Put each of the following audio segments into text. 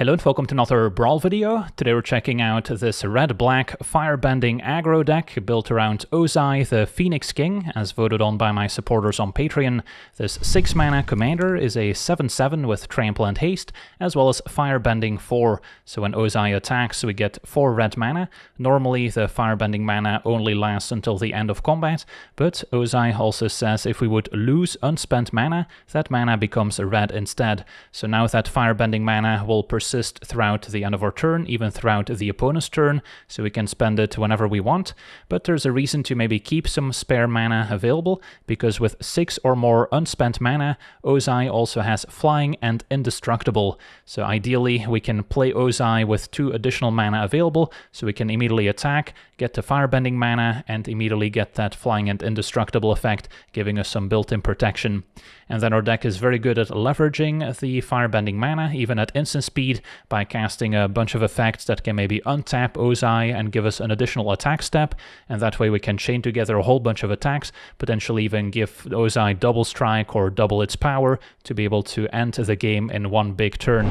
Hello and welcome to another Brawl video. Today we're checking out this red-black firebending aggro deck built around Ozai, the Phoenix King, as voted on by my supporters on Patreon. This 6-mana commander is a 7/7 with Trample and Haste, as well as firebending 4. So when Ozai attacks, we get 4 red mana. Normally the firebending mana only lasts until the end of combat, but Ozai also says if we would lose unspent mana, that mana becomes red instead. So now that firebending mana will persist throughout the end of our turn, even throughout the opponent's turn, so we can spend it whenever we want. But there's a reason to maybe keep some spare mana available, because with 6 or more unspent mana, Ozai also has flying and indestructible. So ideally we can play Ozai with 2 additional mana available, so we can immediately attack, get the firebending mana, and immediately get that flying and indestructible effect, giving us some built-in protection. And then our deck is very good at leveraging the firebending mana, even at instant speed, by casting a bunch of effects that can maybe untap Ozai and give us an additional attack step, and that way we can chain together a whole bunch of attacks, potentially even give Ozai double strike or double its power to be able to end the game in one big turn.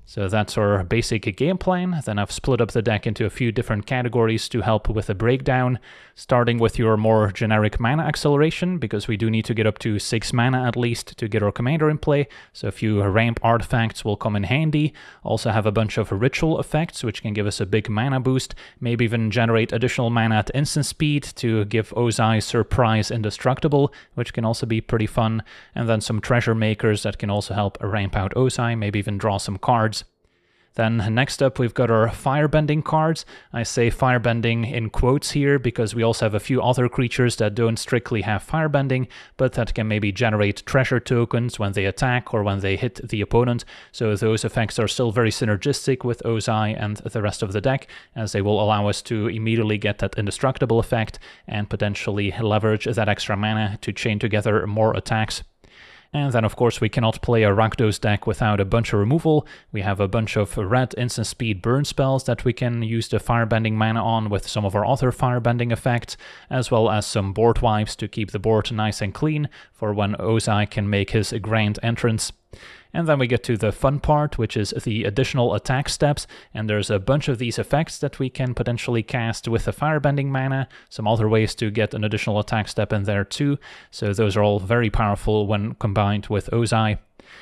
So that's our basic game plan. Then I've split up the deck into a few different categories to help with the breakdown, starting with your more generic mana acceleration, because we do need to get up to 6 mana at least to get our commander in play, so a few ramp artifacts will come in handy. Also have a bunch of ritual effects, which can give us a big mana boost, maybe even generate additional mana at instant speed to give Ozai Surprise Indestructible, which can also be pretty fun, and then some treasure makers that can also help ramp out Ozai, maybe even draw some cards. Then next up we've got our firebending cards. I say firebending in quotes here because we also have a few other creatures that don't strictly have firebending, but that can maybe generate treasure tokens when they attack or when they hit the opponent. So those effects are still very synergistic with Ozai and the rest of the deck, as they will allow us to immediately get that indestructible effect and potentially leverage that extra mana to chain together more attacks. And then of course we cannot play a Rakdos deck without a bunch of removal. We have a bunch of red instant speed burn spells that we can use the firebending mana on with some of our other firebending effects, as well as some board wipes to keep the board nice and clean for when Ozai can make his grand entrance. And then we get to the fun part, which is the additional attack steps, and there's a bunch of these effects that we can potentially cast with the firebending mana, some other ways to get an additional attack step in there too, so those are all very powerful when combined with Ozai.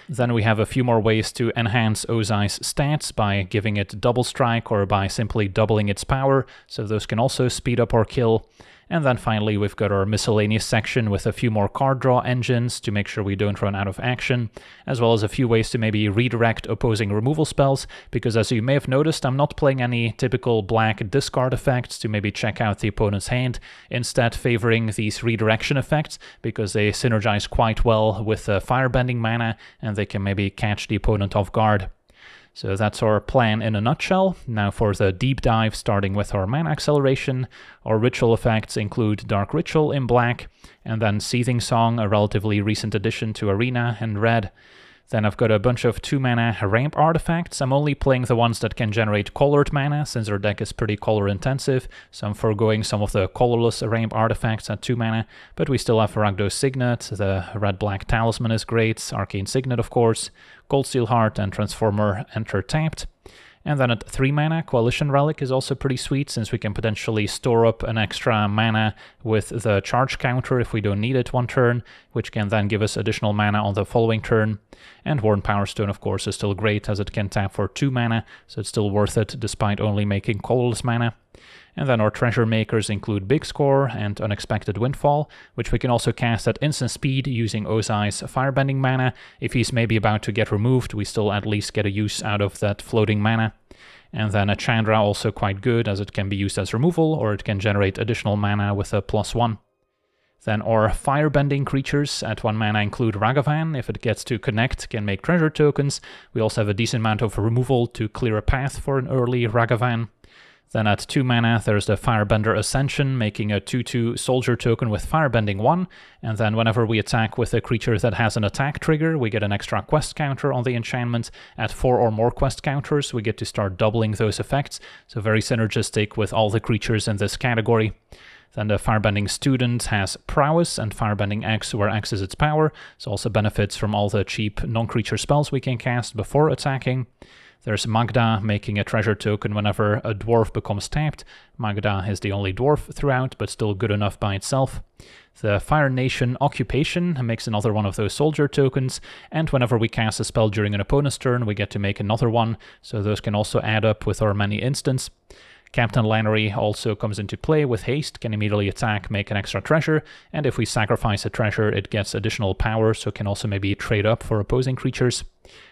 Then we have a few more ways to enhance Ozai's stats by giving it double strike or by simply doubling its power, so those can also speed up our kill. And then finally we've got our miscellaneous section with a few more card draw engines to make sure we don't run out of action, as well as a few ways to maybe redirect opposing removal spells, because as you may have noticed, I'm not playing any typical black discard effects to maybe check out the opponent's hand, instead favoring these redirection effects because they synergize quite well with the firebending mana and they can maybe catch the opponent off guard. So that's our plan in a nutshell. Now for the deep dive, starting with our mana acceleration, our ritual effects include Dark Ritual in black, and then Seething Song, a relatively recent addition to Arena, in red. Then I've got a bunch of 2-mana ramp artifacts. I'm only playing the ones that can generate colored mana, since our deck is pretty color intensive, so I'm foregoing some of the colorless ramp artifacts at 2 mana, but we still have Rakdos Signet, the red-black Talisman is great, Arcane Signet of course, Cold Steel Heart and Transformer enter tapped. And then at 3 mana, Coalition Relic is also pretty sweet, since we can potentially store up an extra mana with the charge counter if we don't need it one turn, which can then give us additional mana on the following turn. And Worn Power Stone, of course, is still great, as it can tap for 2 mana, so it's still worth it despite only making colorless mana. And then our treasure makers include Big Score and Unexpected Windfall, which we can also cast at instant speed using Ozai's firebending mana. If he's maybe about to get removed, we still at least get a use out of that floating mana. And then a Chandra also quite good, as it can be used as removal, or it can generate additional mana with a +1. Then our firebending creatures at 1 mana include Ragavan. If it gets to connect, can make treasure tokens. We also have a decent amount of removal to clear a path for an early Ragavan. Then at 2 mana, there's the Firebender Ascension, making a 2/2 soldier token with Firebending 1, and then whenever we attack with a creature that has an attack trigger, we get an extra quest counter on the enchantment. At 4 or more quest counters, we get to start doubling those effects, so very synergistic with all the creatures in this category. Then the firebending student has prowess and firebending X, where X is its power, so also benefits from all the cheap non-creature spells we can cast before attacking. There's Magda, making a treasure token whenever a dwarf becomes tapped. Magda is the only dwarf throughout, but still good enough by itself. The Fire Nation Occupation makes another one of those soldier tokens, and whenever we cast a spell during an opponent's turn, we get to make another one, so those can also add up with our many instants. Captain Lannery also comes into play with haste, can immediately attack, make an extra treasure, and if we sacrifice a treasure, it gets additional power, so can also maybe trade up for opposing creatures.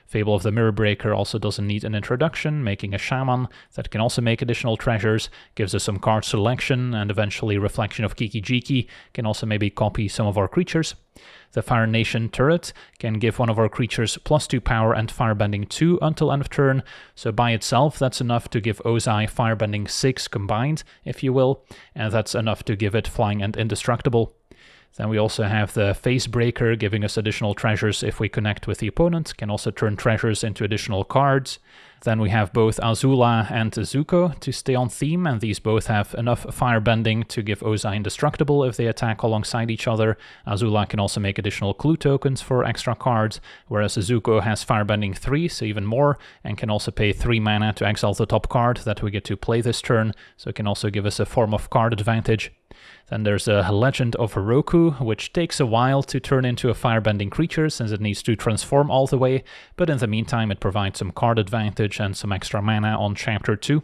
Fable of the Mirror Breaker also doesn't need an introduction, making a shaman that can also make additional treasures, gives us some card selection, and eventually Reflection of Kiki Jiki can also maybe copy some of our creatures. The Fire Nation Turret can give one of our creatures +2 power and firebending 2 until end of turn, so by itself that's enough to give Ozai firebending 6 combined, if you will, and that's enough to give it flying and indestructible. Then we also have the Face Breaker, giving us additional treasures if we connect with the opponent, can also turn treasures into additional cards. Then we have both Azula and Zuko to stay on theme, and these both have enough firebending to give Ozai indestructible if they attack alongside each other. Azula can also make additional clue tokens for extra cards, whereas Zuko has firebending 3, so even more, and can also pay 3 mana to exile the top card that we get to play this turn, so it can also give us a form of card advantage. Then there's a Legend of Roku, which takes a while to turn into a firebending creature since it needs to transform all the way, but in the meantime it provides some card advantage and some extra mana on Chapter 2.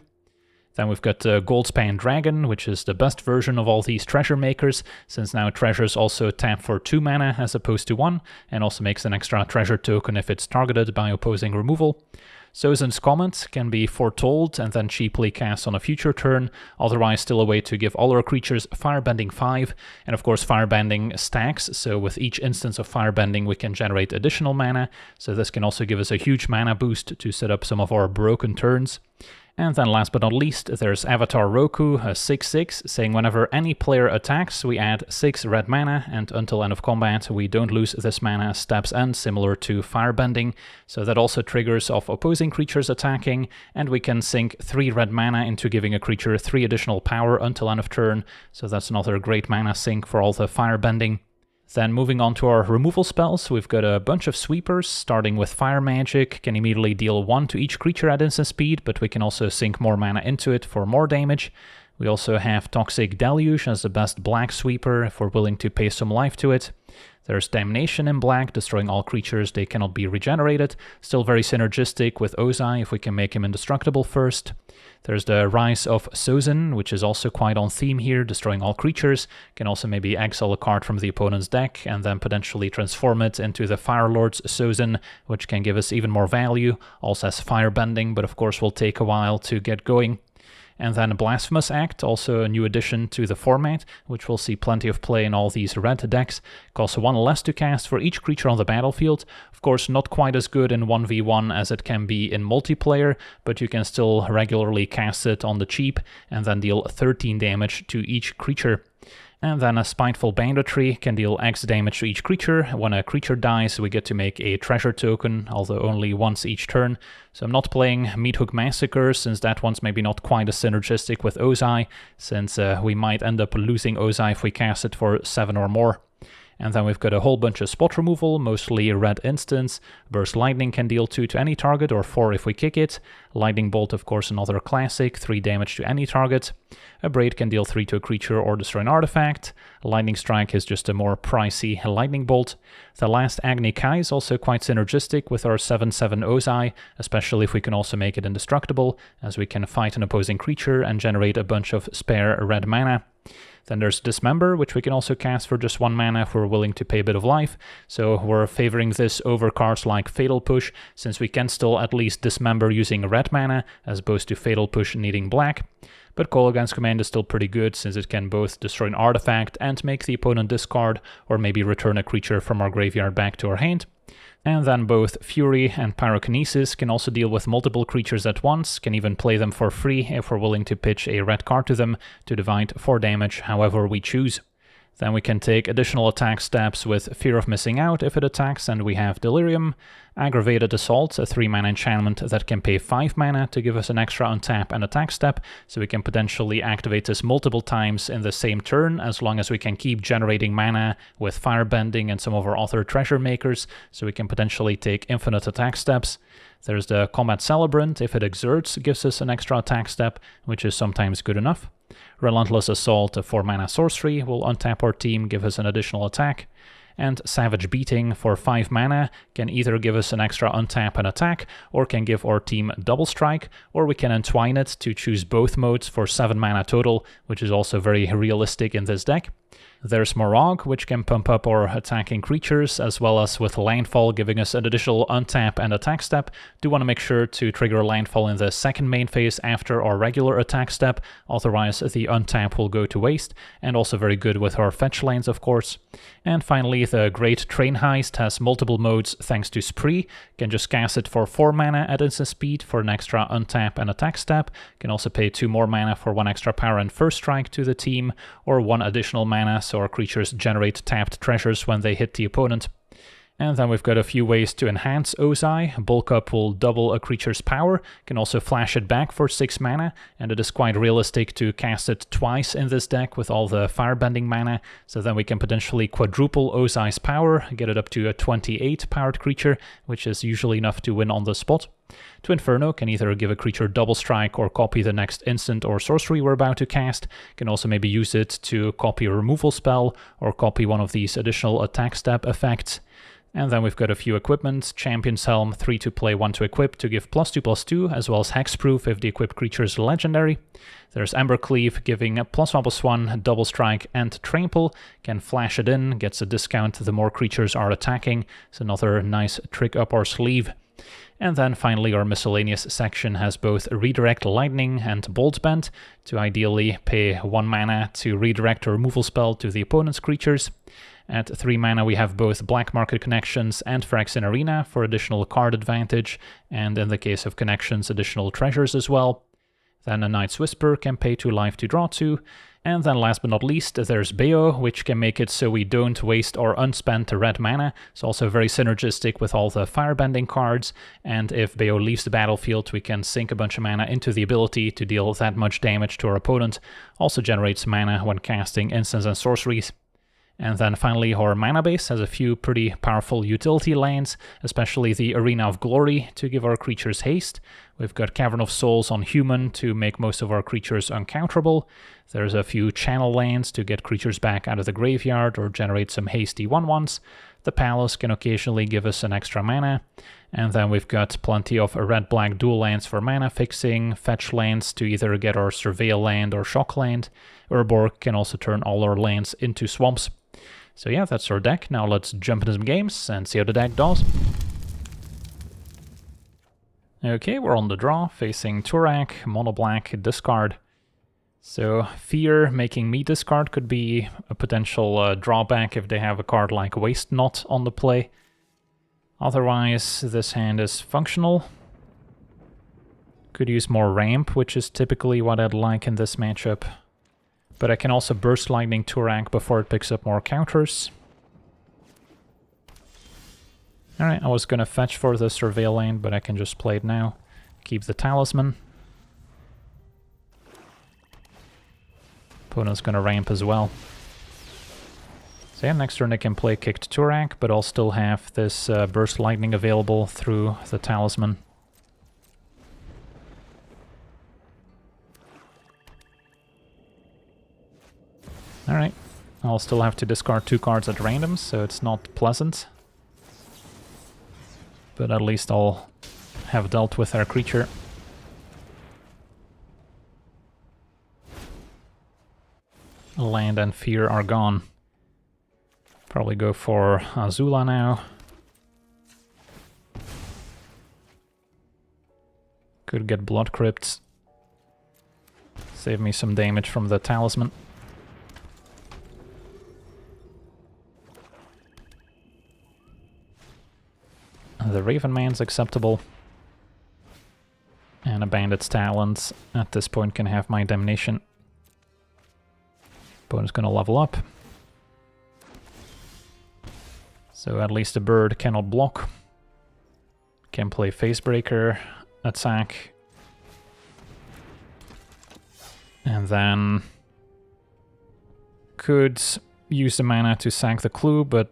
Then we've got the Goldspan Dragon, which is the best version of all these treasure makers, since now treasures also tap for 2 mana as opposed to 1, and also makes an extra treasure token if it's targeted by opposing removal. Sozin's Comment can be foretold and then cheaply cast on a future turn, otherwise still a way to give all our creatures firebending 5, and of course firebending stacks, so with each instance of firebending we can generate additional mana, so this can also give us a huge mana boost to set up some of our broken turns. And then last but not least, there's Avatar Roku, a 6/6, saying whenever any player attacks, we add 6 red mana, and until end of combat, we don't lose this mana as step's end, similar to Firebending. So that also triggers off opposing creatures attacking, and we can sink 3 red mana into giving a creature 3 additional power until end of turn, so that's another great mana sink for all the Firebending. Then moving on to our removal spells, we've got a bunch of sweepers, starting with Fire Magic, can immediately deal 1 to each creature at instant speed, but we can also sink more mana into it for more damage. We also have Toxic Deluge as the best black sweeper if we're willing to pay some life to it. There's Damnation in black, destroying all creatures, they cannot be regenerated, still very synergistic with Ozai if we can make him indestructible first. There's the Rise of Sozin, which is also quite on theme here, destroying all creatures, can also maybe exile a card from the opponent's deck and then potentially transform it into the Firelord's Sozin, which can give us even more value, also has firebending, but of course will take a while to get going. And then Blasphemous Act, also a new addition to the format, which will see plenty of play in all these red decks. Costs 1 less to cast for each creature on the battlefield. Of course, not quite as good in 1v1 as it can be in multiplayer, but you can still regularly cast it on the cheap and then deal 13 damage to each creature. And then a Spiteful Banditry can deal X damage to each creature. When a creature dies, we get to make a treasure token, although only once each turn. So I'm not playing Meathook Massacre, since that one's maybe not quite as synergistic with Ozai, since we might end up losing Ozai if we cast it for 7 or more. And then we've got a whole bunch of spot removal, mostly red instants. Burst Lightning can deal 2 to any target, or 4 if we kick it. Lightning Bolt, of course, another classic, 3 damage to any target. A Braid can deal 3 to a creature or destroy an artifact. Lightning Strike is just a more pricey Lightning Bolt. The last Agni Kai is also quite synergistic with our 7/7 Ozai, especially if we can also make it indestructible, as we can fight an opposing creature and generate a bunch of spare red mana. Then there's Dismember, which we can also cast for just 1 mana if we're willing to pay a bit of life, so we're favoring this over cards like Fatal Push, since we can still at least dismember using red mana, as opposed to Fatal Push needing black. But Call Against Command is still pretty good, since it can both destroy an artifact and make the opponent discard, or maybe return a creature from our graveyard back to our hand. And then both Fury and Pyrokinesis can also deal with multiple creatures at once, can even play them for free if we're willing to pitch a red card to them to divide 4 damage however we choose. Then we can take additional attack steps with Fear of Missing Out if it attacks, and we have Delirium. Aggravated Assault, a 3-mana enchantment that can pay 5 mana to give us an extra untap and attack step, so we can potentially activate this multiple times in the same turn, as long as we can keep generating mana with firebending and some of our other treasure makers, so we can potentially take infinite attack steps. There's the Combat Celebrant. If it exerts, gives us an extra attack step, which is sometimes good enough. Relentless Assault, a 4-mana sorcery, will untap our team, give us an additional attack. And Savage Beating for 5 mana can either give us an extra untap and attack, or can give our team double strike, or we can entwine it to choose both modes for 7 mana total, which is also very realistic in this deck. There's Morog, which can pump up our attacking creatures, as well as with Landfall giving us an additional untap and attack step. Do want to make sure to trigger Landfall in the second main phase after our regular attack step, otherwise the untap will go to waste, and also very good with our fetch lands, of course. And finally, the Great Train Heist has multiple modes thanks to Spree. Can just cast it for 4 mana at instant speed for an extra untap and attack step. Can also pay 2 more mana for 1 extra power and first strike to the team, or 1 additional mana so our creatures generate tapped treasures when they hit the opponent. And then we've got a few ways to enhance Ozai. Bulk Up will double a creature's power, can also flash it back for 6 mana, and it is quite realistic to cast it twice in this deck with all the firebending mana, so then we can potentially quadruple Ozai's power, get it up to a 28 powered creature, which is usually enough to win on the spot. To Inferno can either give a creature double strike or copy the next instant or sorcery we're about to cast. Can also maybe use it to copy a removal spell or copy one of these additional attack step effects. And then we've got a few equipments. Champion's Helm, 3 to play, 1 to equip to give +2/+2, as well as Hexproof if the equipped creature is legendary. There's Embercleave, giving +1/+1, double strike, and trample. Can flash it in, gets a discount the more creatures are attacking. It's another nice trick up our sleeve. And then finally our miscellaneous section has both Redirect Lightning and Bolt Bend, to ideally pay 1 mana to redirect a removal spell to the opponent's creatures. At 3 mana we have both Black Market Connections and Phyrexian Arena for additional card advantage, and in the case of connections, additional treasures as well. Then a Knight's Whisper can pay 2 life to draw 2. And then last but not least, there's Beo, which can make it so we don't waste or unspent red mana. It's also very synergistic with all the firebending cards, and if Beo leaves the battlefield, we can sink a bunch of mana into the ability to deal that much damage to our opponent. Also generates mana when casting instants and sorceries. And then finally, our mana base has a few pretty powerful utility lands, especially the Arena of Glory to give our creatures haste. We've got Cavern of Souls on Human to make most of our creatures uncounterable. There's a few channel lands to get creatures back out of the graveyard or generate some hasty 1/1s. The Palace can occasionally give us an extra mana. And then we've got plenty of red-black dual lands for mana fixing, fetch lands to either get our Surveil land or Shock land. Urborg can also turn all our lands into swamps. So yeah, that's our deck. Now let's jump into some games and see how the deck does. Okay, we're on the draw, facing Tourach, mono black, discard. So Fear making me discard could be a potential drawback if they have a card like Waste Not on the play. Otherwise, this hand is functional. Could use more ramp, which is typically what I'd like in this matchup. But I can also Burst Lightning Tourach before it picks up more counters. Alright, I was gonna fetch for the Surveil land, but I can just play it now. Keep the Talisman. Opponent's gonna ramp as well. So yeah, next turn I can play Kicked Tourach, but I'll still have this Burst Lightning available through the Talisman. Alright, I'll still have to discard 2 cards at random, so it's not pleasant. But at least I'll have dealt with our creature. Land and Fear are gone. Probably go for Azula now. Could get Blood Crypts. Save me some damage from the Talisman. The Raven Man's acceptable. And a Bandit's Talons at this point can have my Damnation. Opponent's gonna level up. So at least the bird cannot block. Can play Facebreaker, attack. And then could use the mana to sack the clue, but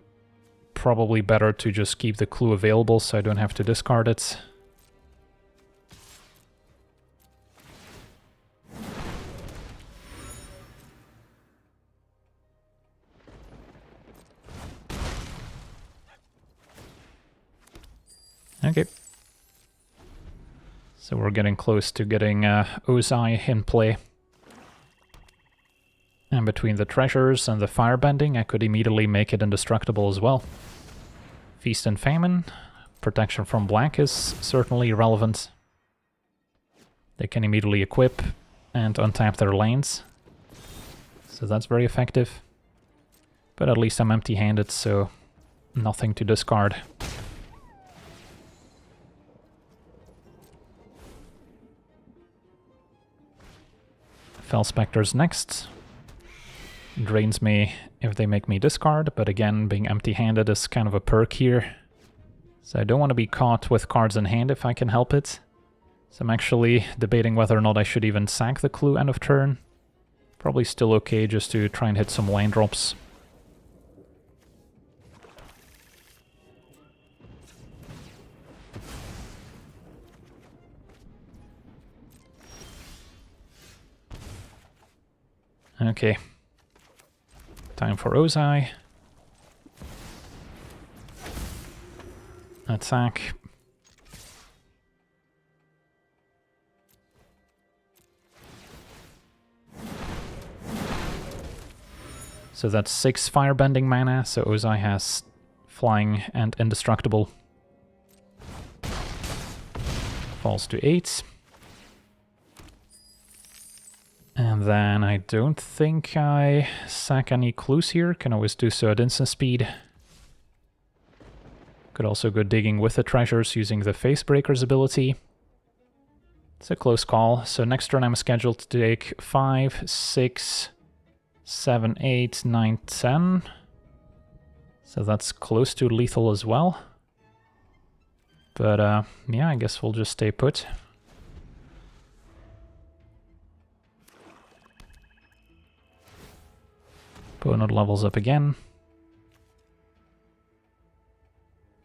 probably better to just keep the clue available so I don't have to discard it. Okay. So we're getting close to getting Ozai in play. And between the treasures and the firebending, I could immediately make it indestructible as well. Feast and Famine, protection from black is certainly relevant. They can immediately equip and untap their lands. So that's very effective. But at least I'm empty-handed, so nothing to discard. Fel Spectre's next. Drains me if they make me discard, but again, being empty-handed is kind of a perk here. So I don't want to be caught with cards in hand if I can help it. So I'm actually debating whether or not I should even sack the clue end of turn. Probably still okay just to try and hit some land drops. Okay. Time for Ozai. Attack. So that's 6 firebending mana, so Ozai has flying and indestructible. Falls to 8. And then I don't think I sack any clues here. Can always do so at instant speed. Could also go digging with the treasures using the Facebreaker's ability. It's a close call. So next turn I'm scheduled to take 5, 6, 7, 8, 9, 10. So that's close to lethal as well. But yeah, I guess we'll just stay put. Opponent levels up again.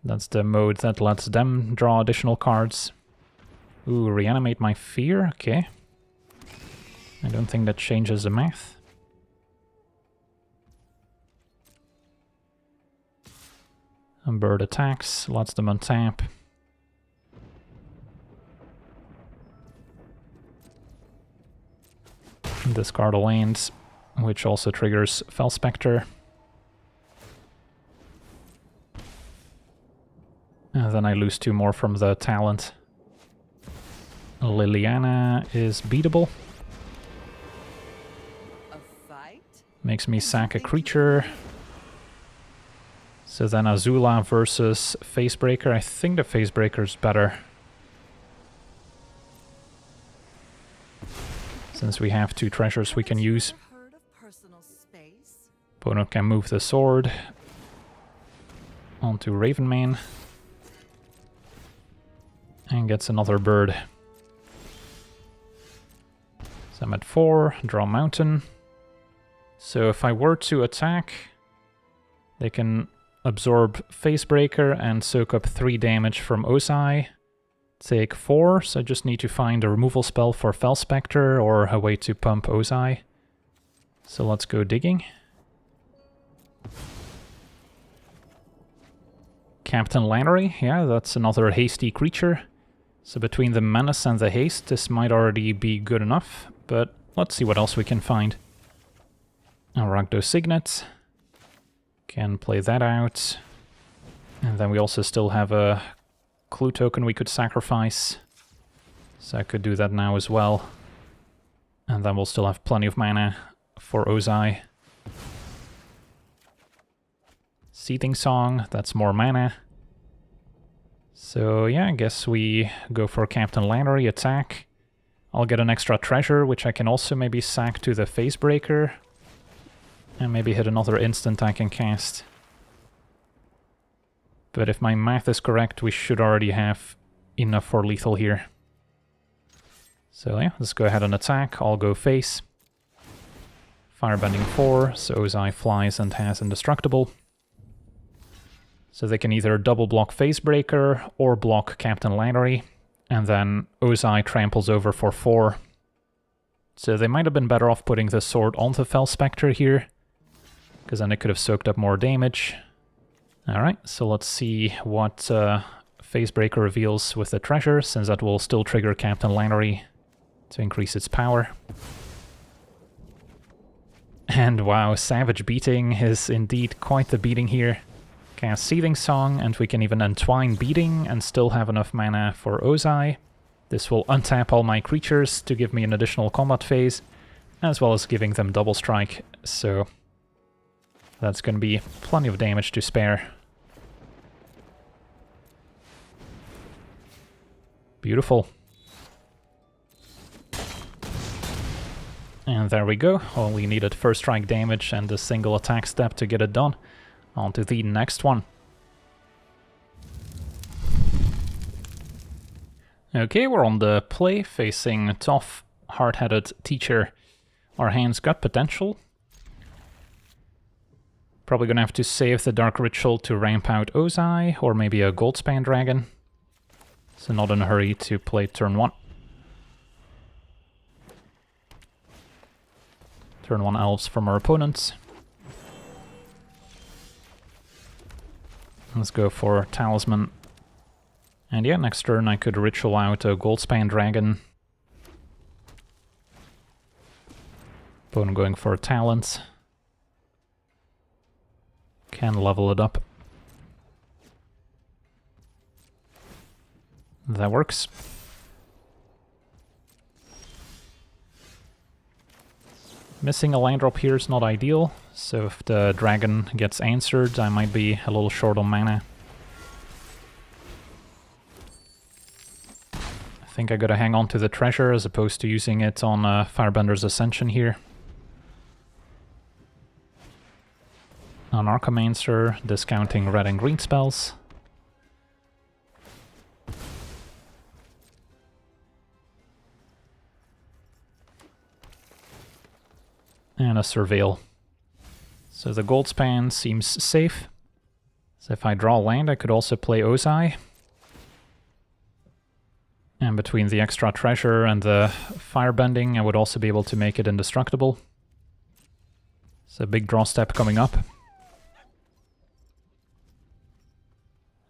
That's the mode that lets them draw additional cards. Ooh, reanimate my fear? Okay. I don't think that changes the math. And bird attacks, lets them untap. Discard a land, which also triggers Fel Spectre. And then I lose 2 more from the talent. Liliana is beatable. A fight? Makes me sack a creature. So then Azula versus Facebreaker. I think the Facebreaker's better. Since we have 2 treasures we can use. Opponent can move the sword onto Ravenman. And gets another bird. So I'm at 4, draw mountain. So if I were to attack, they can absorb Facebreaker and soak up 3 damage from Ozai. Take 4, so I just need to find a removal spell for Fel Spectre or a way to pump Ozai. So let's go digging. Captain Lannery, yeah, that's another hasty creature. So between the menace and the haste, this might already be good enough, but let's see what else we can find. Rakdos Signet. Can play that out. And then we also still have a clue token we could sacrifice. So I could do that now as well. And then we'll still have plenty of mana for Ozai. Seething Song, that's more mana. So yeah, I guess we go for Captain Lannery, attack. I'll get an extra treasure, which I can also maybe sack to the Facebreaker. And maybe hit another instant I can cast. But if my math is correct, we should already have enough for lethal here. So yeah, let's go ahead and attack. I'll go face. Firebending 4, so Ozai flies and has indestructible. So they can either double block Phase Breaker or block Captain Lannery, and then Ozai tramples over for 4. So they might have been better off putting the sword on the Fel Spectre here, because then it could have soaked up more damage. Alright, so let's see what Phase Breaker reveals with the treasure, since that will still trigger Captain Lannery to increase its power. And wow, Savage Beating is indeed quite the beating here. Cast Seething Song, and we can even Entwine Beating and still have enough mana for Ozai. This will untap all my creatures to give me an additional combat phase, as well as giving them double strike, so that's going to be plenty of damage to spare. Beautiful. And there we go, only needed first strike damage and a single attack step to get it done. On to the next one. Okay, we're on the play, facing Toph, Hardheaded Teacher. Our hand's got potential. Probably gonna have to save the Dark Ritual to ramp out Ozai, or maybe a Goldspan Dragon. So not in a hurry to play turn 1. Turn 1 elves from our opponents. Let's go for Talisman. And yeah, next turn I could ritual out a Goldspan Dragon. Opponent going for Talent. Can level it up. That works. Missing a land drop here is not ideal, so if the dragon gets answered, I might be a little short on mana. I think I gotta hang on to the treasure as opposed to using it on Firebender's Ascension here. On Archamancer, discounting red and green spells. And a Surveil. So the Goldspan seems safe. So if I draw land, I could also play Ozai. And between the extra treasure and the firebending, I would also be able to make it indestructible. So big draw step coming up.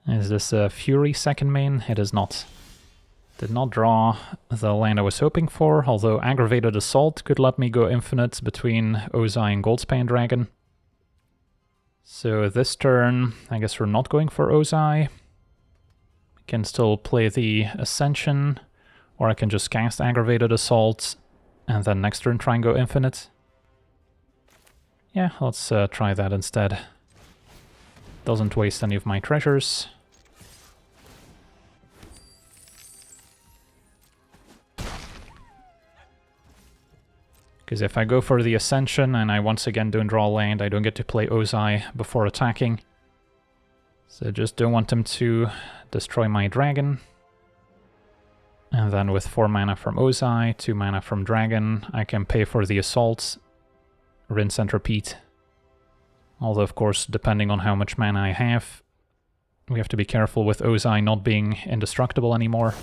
Is this a Fury second main? It is not. Did not draw the land I was hoping for, although Aggravated Assault could let me go infinite between Ozai and Goldspan Dragon. So this turn, I guess we're not going for Ozai. I can still play the Ascension, or I can just cast Aggravated Assault, and then next turn try and go infinite. Yeah, let's try that instead. Doesn't waste any of my treasures. Because if I go for the Ascension and I once again don't draw land, I don't get to play Ozai before attacking. So just don't want them to destroy my dragon. And then with 4 mana from Ozai, 2 mana from dragon, I can pay for the assaults, rinse and repeat. Although of course, depending on how much mana I have, we have to be careful with Ozai not being indestructible anymore.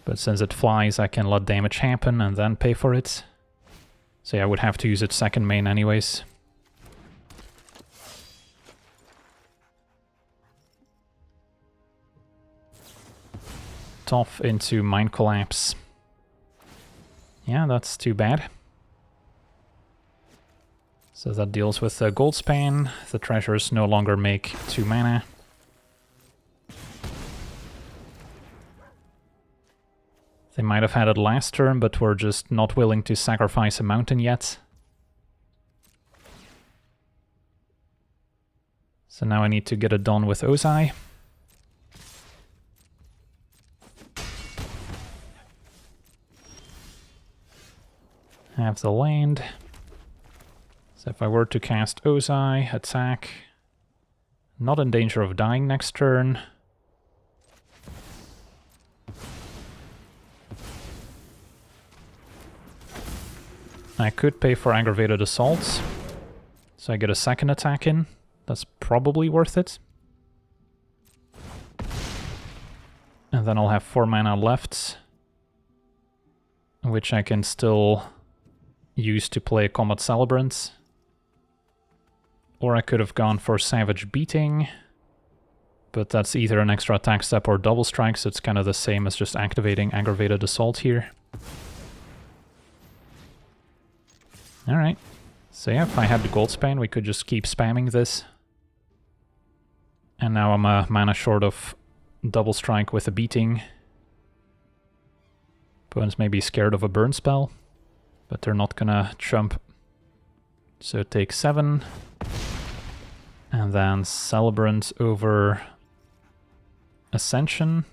But since it flies, I can let damage happen and then pay for it. So yeah, I would have to use its second main anyways. Toph into Mind Collapse. Yeah, that's too bad. So that deals with the Goldspan. The treasures no longer make 2 mana. They might have had it last turn, but were just not willing to sacrifice a mountain yet. So now I need to get it done with Ozai. Have the land. So if I were to cast Ozai, attack, Not in danger of dying next turn. I could pay for aggravated assaults, so I get a second attack in. That's probably worth it. And then I'll have 4 mana left, which I can still use to play Combat Celebrant. Or I could have gone for Savage Beating, but that's either an extra attack step or double strike, so it's kind of the same as just activating Aggravated Assault here. Alright, so yeah, if I had the gold span, we could just keep spamming this. And now I'm a mana short of double strike with a beating. Opponents may be scared of a burn spell, but they're not gonna chump. So take 7. And then Celebrant over Ascension.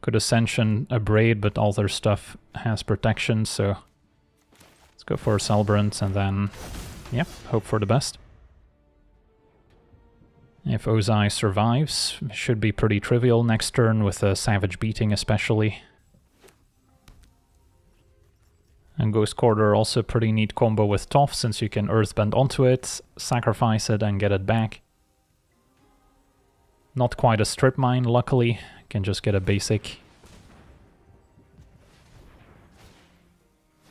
Could Ascension Abrade, but all their stuff has protection, so let's go for a Celebrant and then, yep, hope for the best. If Ozai survives, should be pretty trivial next turn with a Savage Beating especially. And Ghost Quarter also a pretty neat combo with Toph, since you can Earthbend onto it, sacrifice it and get it back. Not quite a Strip Mine, luckily. You can just get a basic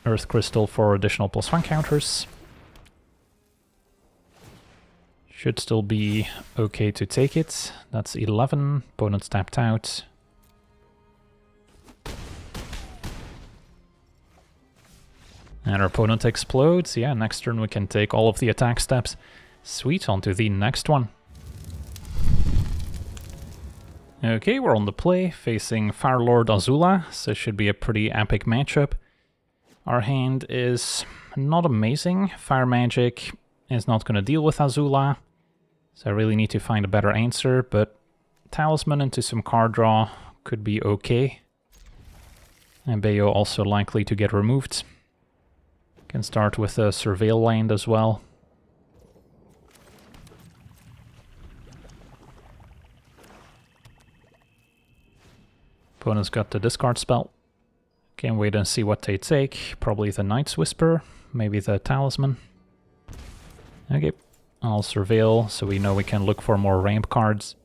Earth Crystal for additional +1 counters. Should still be okay to take it. That's 11. Opponent's tapped out. And our opponent explodes. Yeah, next turn we can take all of the attack steps. Sweet, on to the next one. Okay, we're on the play, facing Firelord Azula, so it should be a pretty epic matchup. Our hand is not amazing. Fire Magic is not going to deal with Azula, so I really need to find a better answer, but Talisman into some card draw could be okay. And Bayo also likely to get removed. Can start with a Surveil land as well. Opponent's got the discard spell. Can wait and see what they take. Probably the Knight's Whisper, maybe the Talisman. Okay, I'll Surveil so we know we can look for more ramp cards.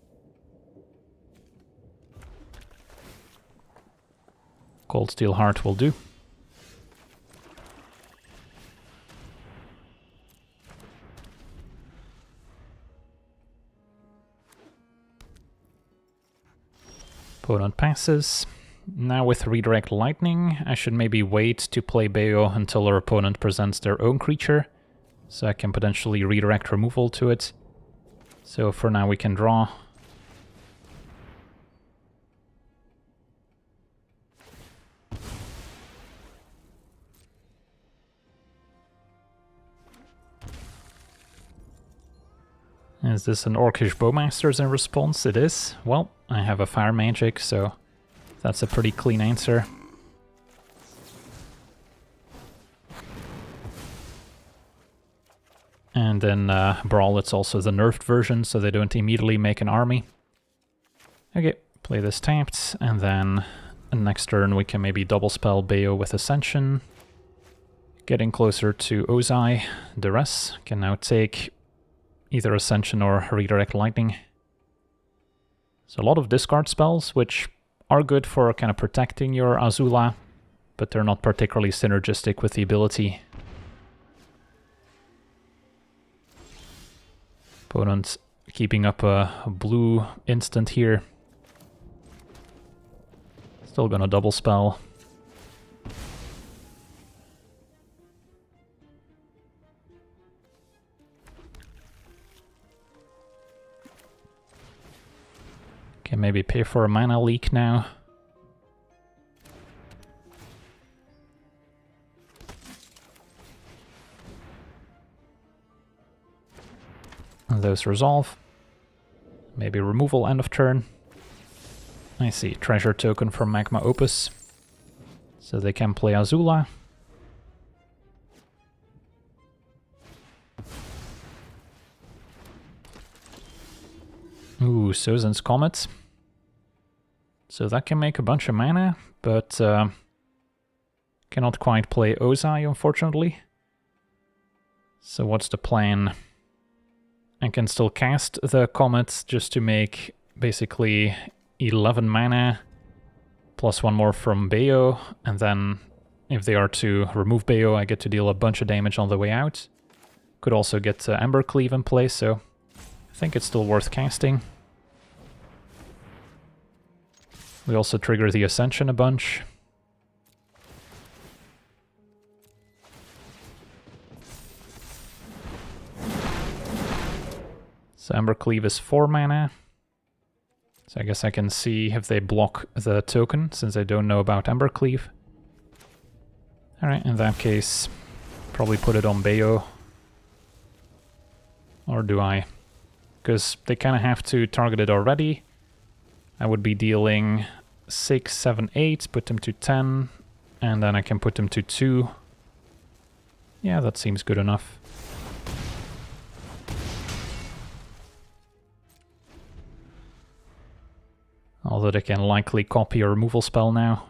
Cold Steel Heart will do. Opponent passes. Now with Redirect Lightning, I should maybe wait to play Bayo until our opponent presents their own creature, so I can potentially redirect removal to it. So for now we can draw. Is this an Orcish Bowmasters in response? It is. Well, I have a Fire Magic, so that's a pretty clean answer. And in Brawl it's also the nerfed version, so they don't immediately make an army. Okay, play this tapped, and then next turn we can maybe double spell Bayo with Ascension. Getting closer to Ozai. Duress can now take either Ascension or Redirect Lightning. So a lot of discard spells, which are good for kind of protecting your Azula, but they're not particularly synergistic with the ability. Opponent keeping up a blue instant here. Still gonna double spell. Can maybe pay for a mana leak now. And those resolve. Maybe removal end of turn. I see, treasure token from Magma Opus. So they can play Azula. Ooh, Sozin's Comet. So that can make a bunch of mana, but cannot quite play Ozai, unfortunately. So what's the plan? I can still cast the Comet just to make basically 11 mana, plus one more from Bayo, and then if they are to remove Bayo, I get to deal a bunch of damage on the way out. Could also get Embercleave in place, so I think it's still worth casting. We also trigger the Ascension a bunch. So Embercleave is 4 mana. So I guess I can see if they block the token, since I don't know about Embercleave. Alright, in that case, probably put it on Bayo. Or do I? Because they kind of have to target it already. I would be dealing 6, 7, 8, put them to 10, and then I can put them to 2. Yeah, that seems good enough. Although they can likely copy a removal spell now.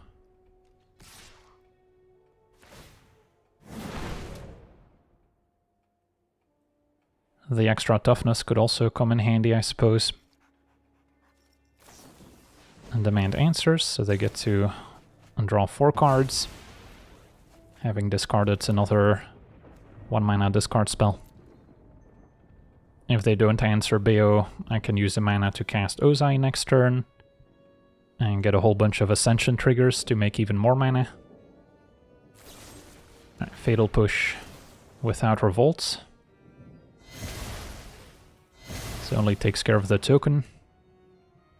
The extra toughness could also come in handy, I suppose. And demand answers, so they get to draw 4 cards, having discarded another 1 mana discard spell. If they don't answer Bayo, I can use the mana to cast Ozai next turn, and get a whole bunch of Ascension triggers to make even more mana. Right, Fatal Push without Revolt. So only takes care of the token.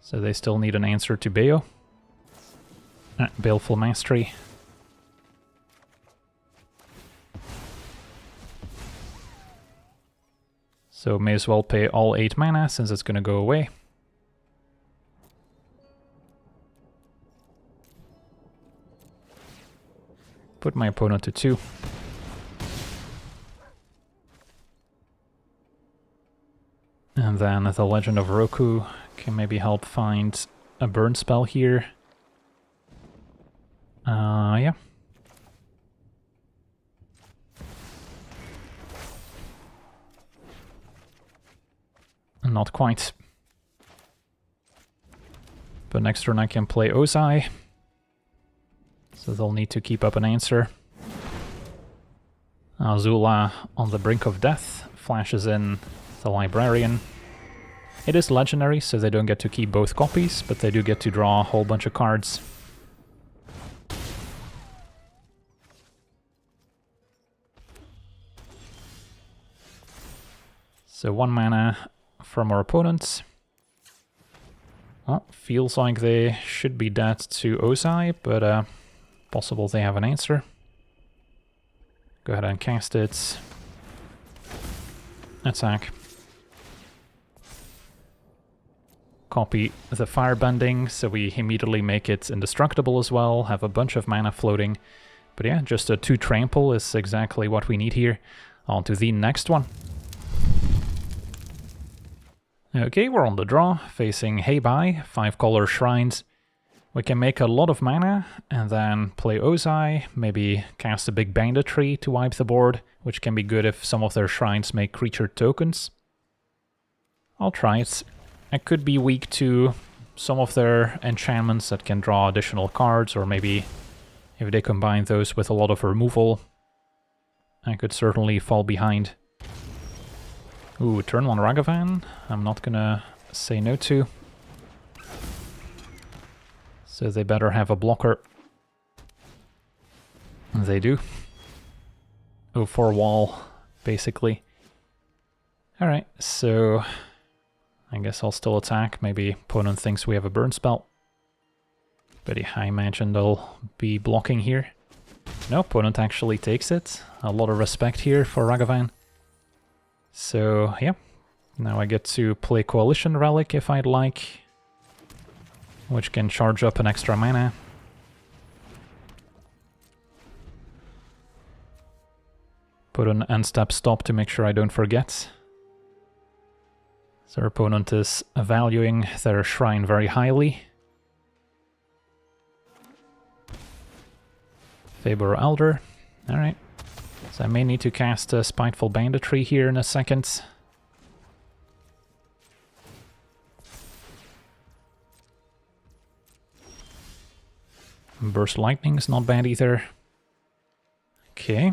So they still need an answer to Bayo. Baleful Mastery. So may as well pay all 8 mana since it's gonna go away. Put my opponent to 2. And then the Legend of Roku can maybe help find a burn spell here. Yeah. Not quite. But next turn I can play Ozai. So they'll need to keep up an answer. Azula on the brink of death flashes in the Librarian. It is legendary, so they don't get to keep both copies, but they do get to draw a whole bunch of cards. So 1 mana from our opponents. Well, feels like they should be dead to Ozai, but possible they have an answer. Go ahead and cast it. Attack. Copy the firebending, so we immediately make it indestructible as well, have a bunch of mana floating. But yeah, just a 2 trample is exactly what we need here. On to the next one. Okay, we're on the draw, facing Hei Bai, 5-color shrines. We can make a lot of mana, and then play Ozai, maybe cast a big banditry to wipe the board, which can be good if some of their shrines make creature tokens. I'll try it. I could be weak to some of their enchantments that can draw additional cards, or maybe if they combine those with a lot of removal, I could certainly fall behind. Ooh, turn 1 Ragavan, I'm not gonna say no to. So they better have a blocker. And they do. Oh, 4 wall, basically. Alright, so I guess I'll still attack. Maybe opponent thinks we have a burn spell. But yeah, I imagine they'll be blocking here. No, opponent actually takes it. A lot of respect here for Ragavan. So yeah, now I get to play Coalition Relic if I'd like, which can charge up an extra mana. Put an end step stop to make sure I don't forget. So our opponent is valuing their shrine very highly. Faber Elder. Alright. So I may need to cast a Spiteful Banditry here in a second. Burst Lightning's not bad either. Okay.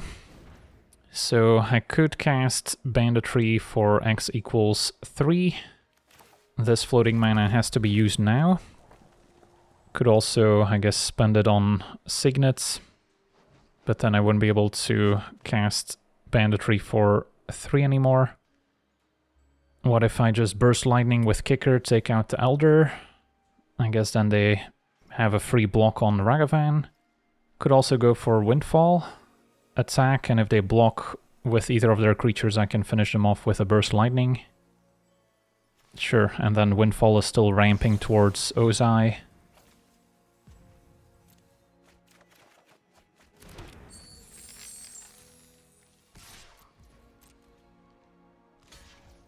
So I could cast Banditry for X equals 3. This floating mana has to be used now. Could also, I guess, spend it on Signets. But then I wouldn't be able to cast Banditry for 3 anymore. What if I just Burst Lightning with Kicker, take out the Elder? I guess then they have a free block on Ragavan. Could also go for Windfall. Attack, and if they block with either of their creatures, I can finish them off with a Burst Lightning. Sure, and then Windfall is still ramping towards Ozai.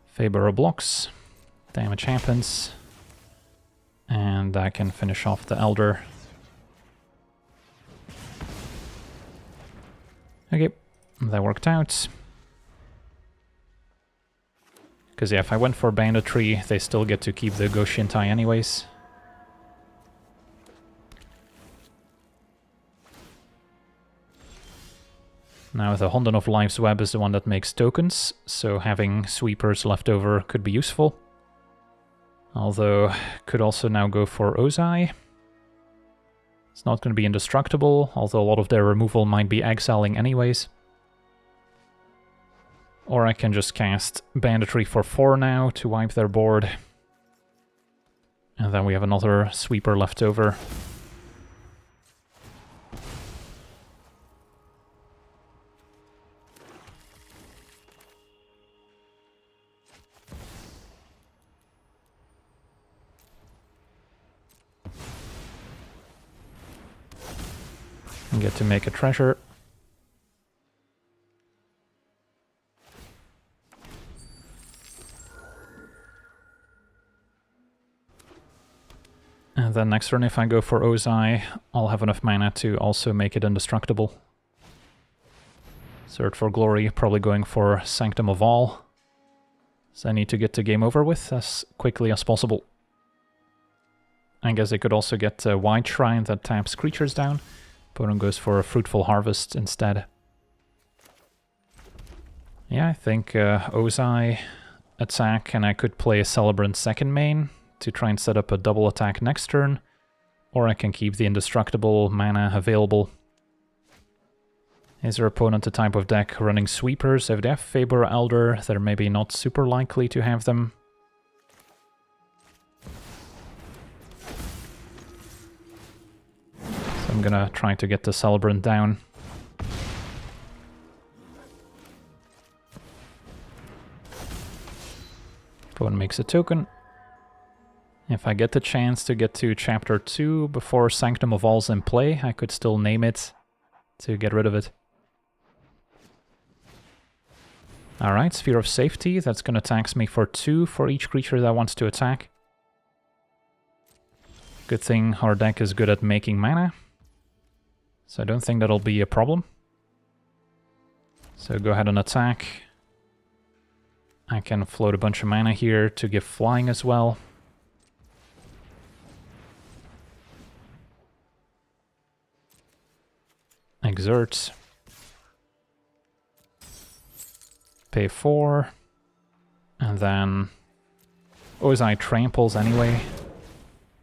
Faber blocks, damage happens, and I can finish off the Elder. Okay, that worked out. Because yeah, if I went for Banditry, they still get to keep the Goshintai anyways. Now the Honden of Life's Web is the one that makes tokens, so having sweepers left over could be useful. Although, could also now go for Ozai. It's not going to be indestructible, although a lot of their removal might be exiling anyways. Or I can just cast Banditry for 4 now to wipe their board. And then we have another sweeper left over. And get to make a treasure. And then next turn, if I go for Ozai, I'll have enough mana to also make it indestructible. Search for Glory, probably going for Sanctum of All. So I need to get the game over with as quickly as possible. I guess I could also get a White Shrine that taps creatures down. Opponent goes for a Fruitful Harvest instead. Yeah, I think Ozai attack, and I could play a Celebrant second main to try and set up a double attack next turn, or I can keep the indestructible mana available. Is their opponent a type of deck running sweepers? If they have Faber Elder, they're maybe not super likely to have them. So I'm gonna try to get the Celebrant down. Opponent makes a token. If I get the chance to get to Chapter 2 before Sanctum of All's in play, I could still name it to get rid of it. Alright, Sphere of Safety, that's gonna tax me for 2 for each creature that wants to attack. Good thing our deck is good at making mana, so I don't think that'll be a problem. So go ahead and attack. I can float a bunch of mana here to give flying as well. Exert. Pay 4. And then Ozai tramples anyway.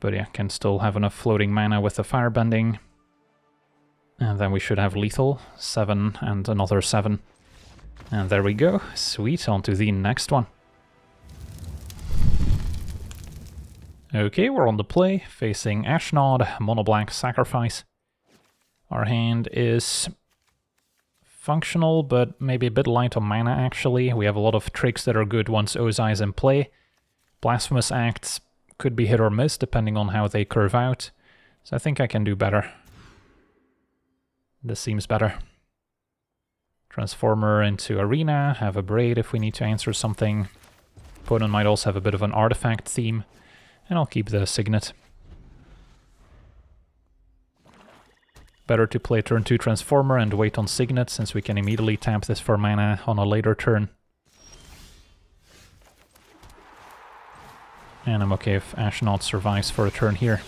But yeah, can still have enough floating mana with the firebending. And then we should have lethal. 7 and another 7. And there we go. Sweet, on to the next one. Okay, we're on the play, facing Ashnod, mono black sacrifice. Our hand is functional, but maybe a bit light on mana actually. We have a lot of tricks that are good once Ozai is in play. Blasphemous Acts could be hit or miss depending on how they curve out. So I think I can do better. This seems better. Transformer into Arena, have a Braid if we need to answer something. Opponent might also have a bit of an artifact theme, and I'll keep the Signet. Better to play turn 2 Transformer and wait on Signet, since we can immediately tap this for mana on a later turn. And I'm okay if Ashnod survives for a turn here.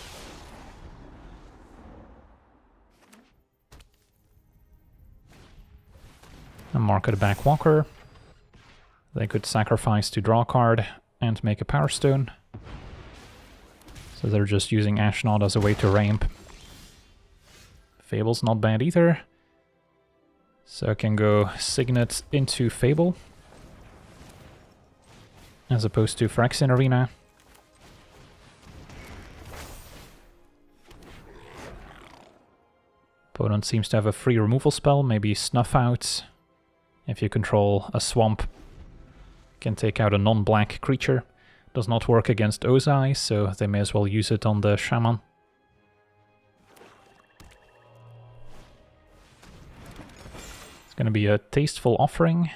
And mark it back Walker. They could sacrifice to draw a card and make a Power Stone. So they're just using Ashnod as a way to ramp. Fable's not bad either. So I can go Signet into Fable, as opposed to Phyrexian Arena. Opponent seems to have a free removal spell, maybe Snuff Out. If you control a swamp, can take out a non-black creature. Does not work against Ozai, so they may as well use it on the Shaman. It's going to be a Tasteful Offering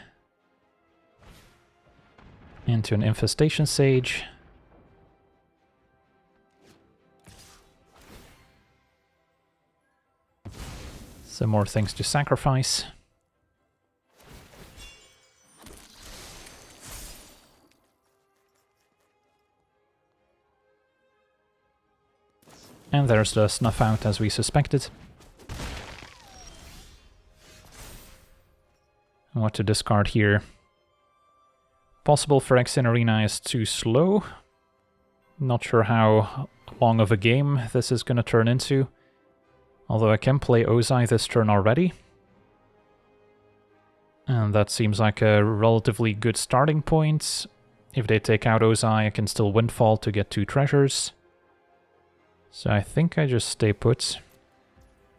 into an Infestation Sage. Some more things to sacrifice. And there's the Snuff Out as we suspected. What to discard here? Possible Phyrexian Arena is too slow. Not sure how long of a game this is going to turn into. Although I can play Ozai this turn already. And that seems like a relatively good starting point. If they take out Ozai, I can still Windfall to get 2 treasures. So I think I just stay put.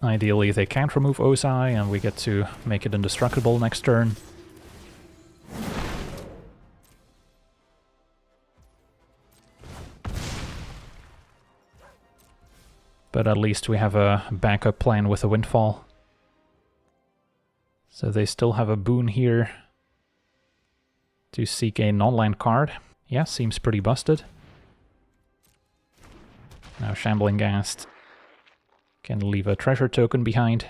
Ideally they can't remove Ozai and we get to make it indestructible next turn. But at least we have a backup plan with a Windfall. So they still have a boon here to seek a non-land card. Yeah, seems pretty busted. Now Shambling Ghast can leave a treasure token behind.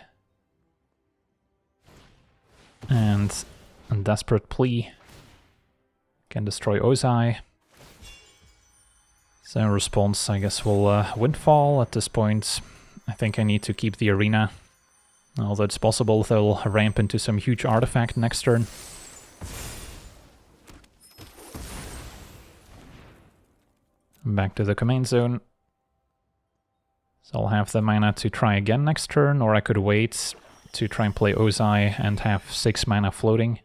And a Desperate Plea can destroy Ozai. So in response, I guess we'll Windfall at this point. I think I need to keep the arena. Although it's possible they'll ramp into some huge artifact next turn. Back to the command zone. So I'll have the mana to try again next turn, or I could wait to try and play Ozai and have 6 mana floating.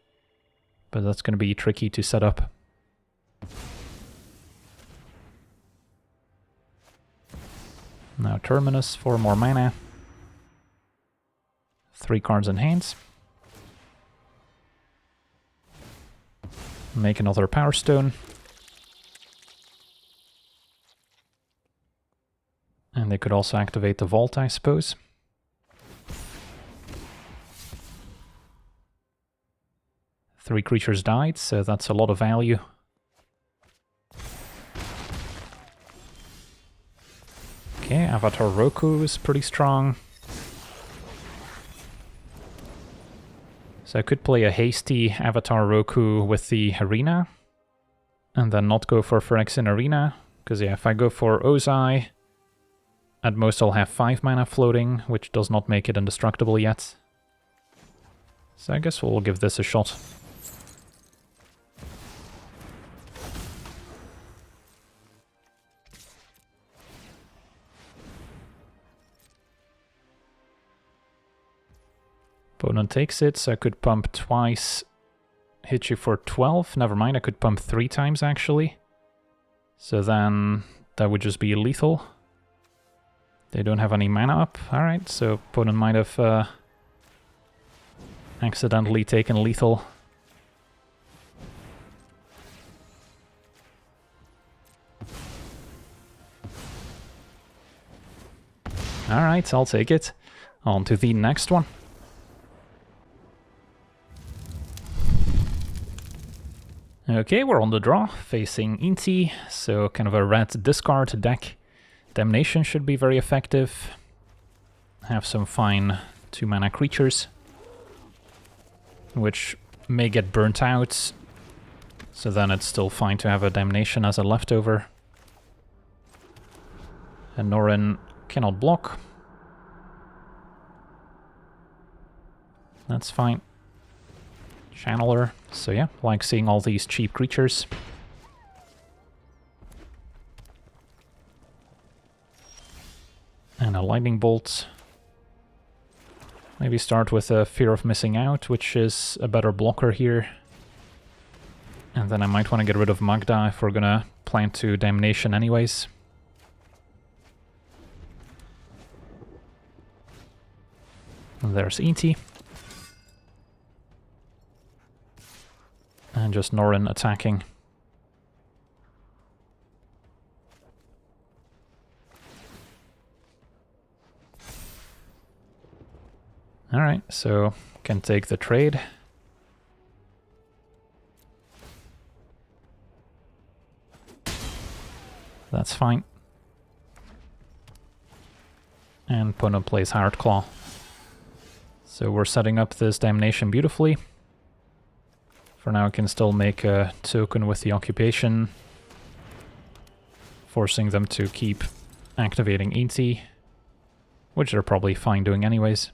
But that's going to be tricky to set up. Now Terminus for more mana. 3 cards in hand. Make another Power Stone. And they could also activate the Vault, I suppose. Three creatures died, so that's a lot of value. Okay, Avatar Roku is pretty strong. So I could play a hasty Avatar Roku with the Arena, and then not go for Phyrexian Arena, because yeah, if I go for Ozai, at most I'll have 5 mana floating, which does not make it indestructible yet. So I guess we'll give this a shot. Opponent takes it, so I could pump twice, hit you for 12. Never mind, I could pump 3 times actually. So then that would just be lethal. They don't have any mana up. Alright, so opponent might have accidentally taken lethal. Alright, I'll take it. On to the next one. Okay, we're on the draw, facing Inti, so kind of a red discard deck. Damnation should be very effective. Have some fine 2-mana creatures, which may get burnt out, so then it's still fine to have a Damnation as a leftover. And Norin cannot block. That's fine. Channeler, so yeah, like seeing all these cheap creatures. And a lightning bolt. Maybe start with a Fear of Missing Out, which is a better blocker here. And then I might want to get rid of Magda if we're gonna plant to Damnation anyways. And there's Inti. And just Norin attacking. Alright, so can take the trade. That's fine. And opponent plays Hardclaw. So we're setting up this Damnation beautifully. For now I can still make a token with the occupation, forcing them to keep activating Inti, which they're probably fine doing anyways.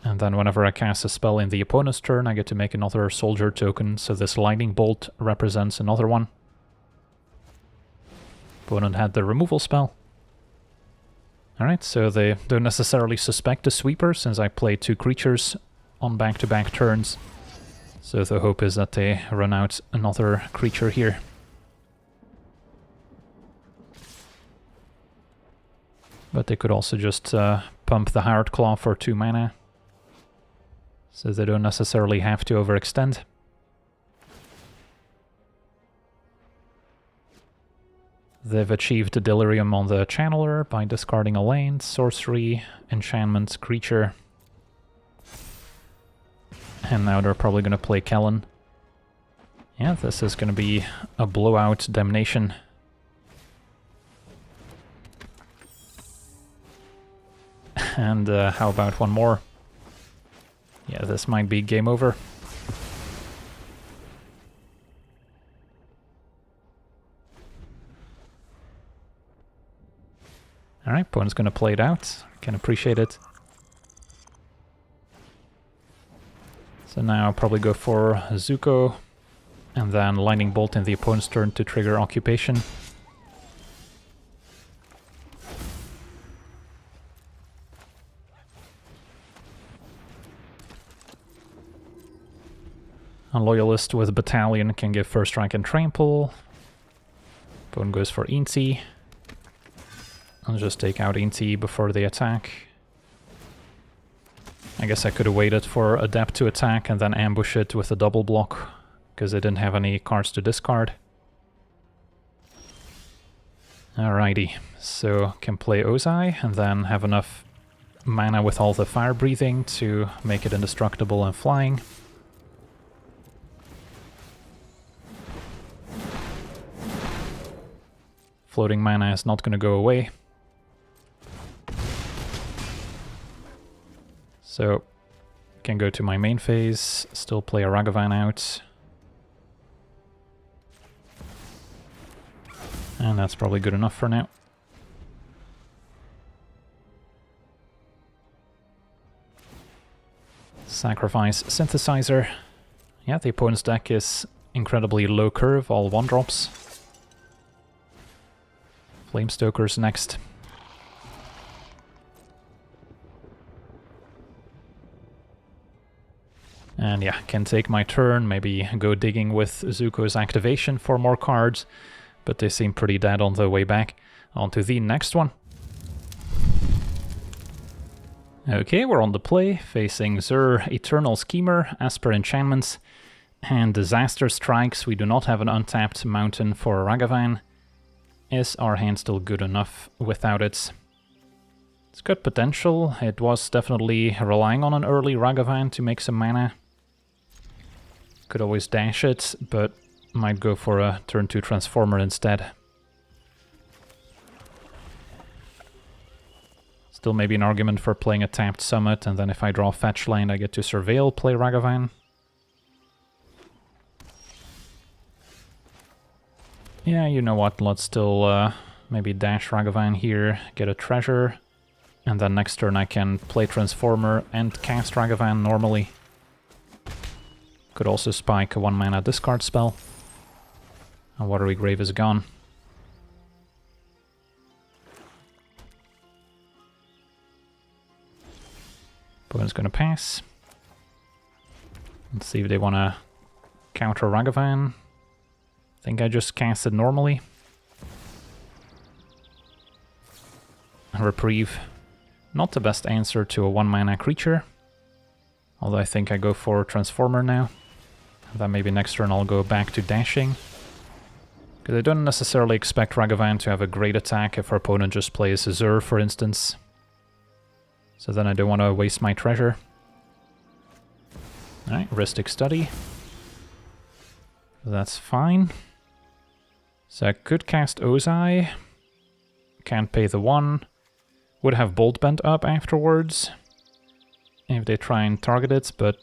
And then whenever I cast a spell in the opponent's turn, I get to make another soldier token, so this lightning bolt represents another one. Opponent had the removal spell. Alright, so they don't necessarily suspect a sweeper, since I played 2 creatures on back-to-back turns. So the hope is that they run out another creature here. But they could also just pump the Hardclaw for 2 mana. So they don't necessarily have to overextend. They've achieved a Delirium on the Channeler by discarding a land, sorcery, enchantment, creature. And now they're probably going to play Kellen. Yeah, this is going to be a blowout Damnation. And how about one more? Yeah, this might be game over. Alright, opponent's going to play it out. Can appreciate it. So now I'll probably go for Zuko, and then Lightning Bolt in the opponent's turn to trigger Occupation. A Loyalist with Battalion can give First Strike and Trample. Opponent goes for Inti. I'll just take out Inti before they attack. I guess I could have waited for Adept to attack and then ambush it with a double block, because I didn't have any cards to discard. Alrighty, so can play Ozai and then have enough mana with all the fire breathing to make it indestructible and flying. Floating mana is not going to go away. So, can go to my main phase, still play a Ragavan out. And that's probably good enough for now. Sacrifice Synthesizer. Yeah, the opponent's deck is incredibly low curve, all 1-drops. Flamestoker's next. And yeah, can take my turn, maybe go digging with Zuko's activation for more cards, but they seem pretty dead on the way back. On to the next one. Okay, we're on the play, facing Zur, Eternal Schemer, as per enchantments, and Disaster Strikes. We do not have an untapped mountain for Ragavan. Is our hand still good enough without it? It's got potential. It was definitely relying on an early Ragavan to make some mana. Could always dash it, but might go for a turn 2 transformer instead. Still maybe an argument for playing a tapped summit, and then if I draw fetch land I get to surveil, play Ragavan. Yeah, you know what, let's still maybe dash Ragavan here, get a treasure, and then next turn I can play Transformer and cast Ragavan normally. Could also spike a 1 mana discard spell. And Watery Grave is gone. Opponent's gonna pass. Let's see if they wanna counter Ragavan. I think I just cast it normally. Reprieve. Not the best answer to a 1 mana creature. Although I think I go for Transformer now. Then maybe next turn I'll go back to dashing. Because I don't necessarily expect Ragavan to have a great attack if our opponent just plays Azure, for instance. So then I don't want to waste my treasure. Alright, Ristic Study. That's fine. So I could cast Ozai. Can't pay the 1. Would have Bolt Bend up afterwards if they try and target it, but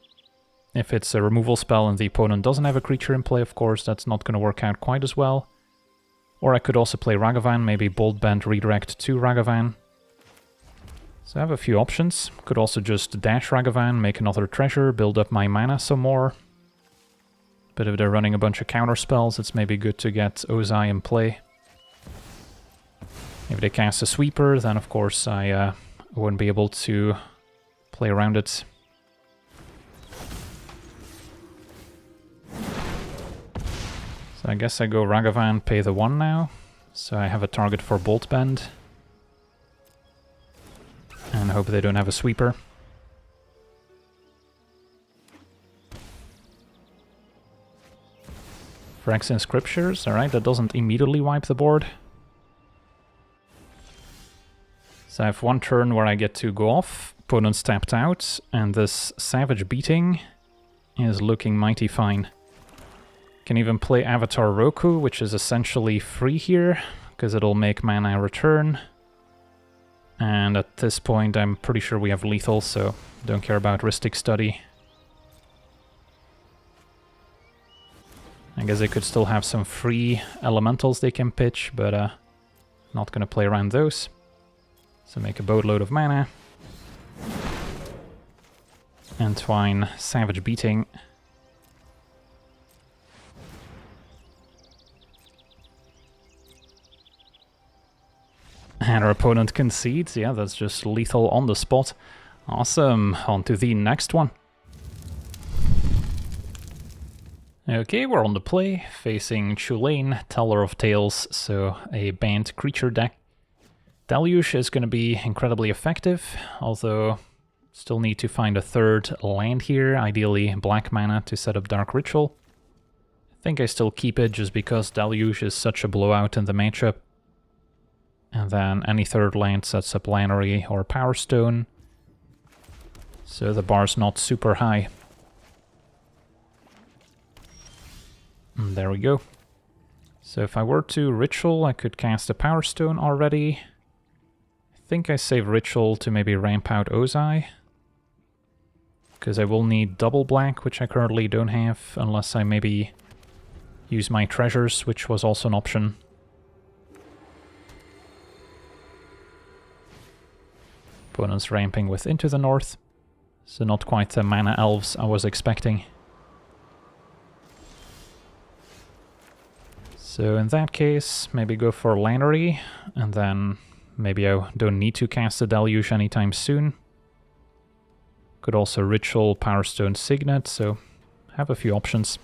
if it's a removal spell and the opponent doesn't have a creature in play, of course, that's not going to work out quite as well. Or I could also play Ragavan, maybe Bolt Bend redirect to Ragavan. So I have a few options. Could also just dash Ragavan, make another treasure, build up my mana some more. But if they're running a bunch of counter spells, it's maybe good to get Ozai in play. If they cast a sweeper, then of course I wouldn't be able to play around it. So I guess I go Ragavan, pay the 1 now. So I have a target for Bolt Bend. And hope they don't have a sweeper. Phyrexian Scriptures, alright, that doesn't immediately wipe the board. So I have 1 turn where I get to go off, opponent's tapped out, and this Savage Beating is looking mighty fine. Can even play Avatar Roku, which is essentially free here, because it'll make mana return. And at this point I'm pretty sure we have lethal, so don't care about Ristic Study. I guess they could still have some free elementals they can pitch, but not gonna play around those. So make a boatload of mana. Entwine Savage Beating. And our opponent concedes. Yeah, that's just lethal on the spot. Awesome. On to the next one. Okay, we're on the play, facing Chulane, Teller of Tales, so a banned creature deck. Deluge is going to be incredibly effective, although still need to find a 3rd land here, ideally black mana to set up Dark Ritual. I think I still keep it just because Deluge is such a blowout in the matchup. And then any 3rd land sets up Lannery or Power Stone, so the bar's not super high. And there we go. So if I were to Ritual, I could cast a Power Stone already. I think I save Ritual to maybe ramp out Ozai, because I will need double black, which I currently don't have, unless I maybe use my treasures, which was also an option. Opponent's ramping with Into the North, so not quite the mana elves I was expecting. So in that case, maybe go for Lannery, and then maybe I don't need to cast a Deluge anytime soon. Could also Ritual, Power Stone, Signet, so have a few options.